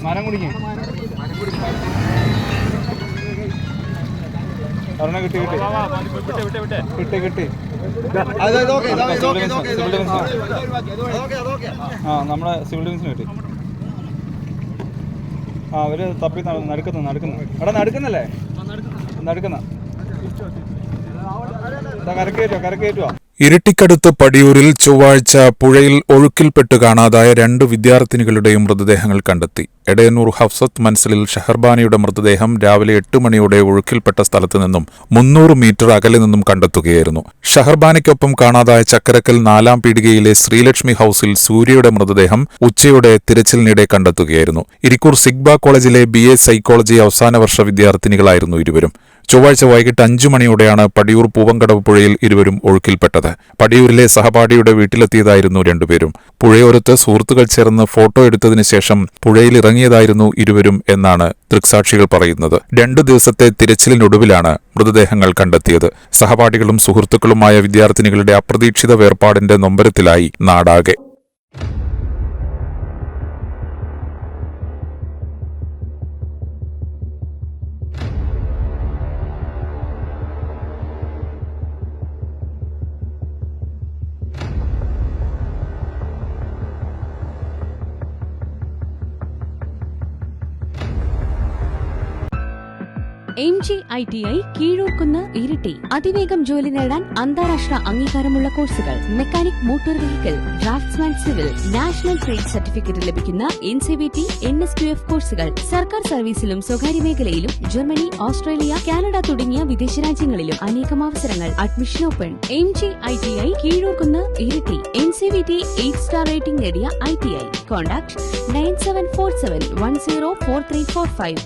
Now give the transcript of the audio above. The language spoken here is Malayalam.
മരം കുടിക്കും. ഒരെണ്ണം കിട്ടി കിട്ടി കിട്ടി കിട്ടി. ആ നമ്മുടെ സിവിൽ ഡിഫൻസിന് കിട്ടി. ആ അവര് തപ്പി നടക്കുന്നു. എടാ നടക്കുന്നല്ലേ? നടക്കുന്ന കരക്കേറ്റുവാ. ഇരിട്ടിക്കടുത്ത് പടിയൂരിൽ ചൊവ്വാഴ്ച പുഴയിൽ ഒഴുക്കിൽപ്പെട്ട് കാണാതായ 2 വിദ്യാർത്ഥിനികളുടെയും മൃതദേഹങ്ങൾ കണ്ടെത്തി. എടയന്നൂർ ഹഫ്സത്ത് മൻസിലിൽ ഷഹർബാനയുടെ മൃതദേഹം രാവിലെ 8 മണിയോടെ ഒഴുക്കിൽപ്പെട്ട സ്ഥലത്തു നിന്നും 300 മീറ്റർ അകലെ നിന്നും കണ്ടെത്തുകയായിരുന്നു. ഷഹർബാനയ്ക്കൊപ്പം കാണാതായ ചക്കരക്കൽ 4-ാം പീടികയിലെ ശ്രീലക്ഷ്മി ഹൌസിൽ സൂര്യയുടെ മൃതദേഹം ഉച്ചയോടെ തിരച്ചിലിനിടെ കണ്ടെത്തുകയായിരുന്നു. ഇരിക്കൂർ സിഗ്ബ കോളേജിലെ BA സൈക്കോളജി അവസാന വർഷ വിദ്യാർത്ഥിനികളായിരുന്നു ഇരുവരും. ചൊവ്വാഴ്ച വൈകിട്ട് 5 മണിയോടെയാണ് പടിയൂർ പൂവങ്കടവ് പുഴയിൽ ഇരുവരും ഒഴുക്കിൽപ്പെട്ടത്. പടിയൂരിലെ സഹപാഠിയുടെ വീട്ടിലെത്തിയതായിരുന്നു രണ്ടുപേരും. പുഴയോരത്ത് സുഹൃത്തുക്കൾ ചേർന്ന് ഫോട്ടോ എടുത്തതിനു ശേഷം പുഴയിലിറങ്ങിയതായിരുന്നു ഇരുവരും എന്നാണ് ദൃക്സാക്ഷികൾ പറയുന്നത്. 2 ദിവസത്തെ തിരച്ചിലിനൊടുവിലാണ് മൃതദേഹങ്ങൾ കണ്ടെത്തിയത്. സഹപാഠികളും സുഹൃത്തുക്കളുമായ വിദ്യാർത്ഥിനികളുടെ അപ്രതീക്ഷിത വേർപാടിന്റെ നൊമ്പരത്തിലായി നാടാകെ. MG-ITI കീഴൂർക്കുന്ന് ഇരിട്ടി. അതിവേഗം ജോലി നേടാൻ അന്താരാഷ്ട്ര അംഗീകാരമുള്ള കോഴ്സുകൾ. Mechanic motor vehicle, draftsman civil, national trade certificate ലഭിക്കുന്ന NCVT, NSQF കോഴ്സുകൾ. സർക്കാർ സർവീസിലും സ്വകാര്യ മേഖലയിലും ജർമ്മനി, ഓസ്ട്രേലിയ, കാനഡ തുടങ്ങിയ വിദേശ രാജ്യങ്ങളിലും അനേകം അവസരങ്ങൾ. Admission open. MG-ITI Keezhurkunnu Iritty. NCVT 8 star rating നേടിയ ITI. കോൺടാക്ട് 9747104345.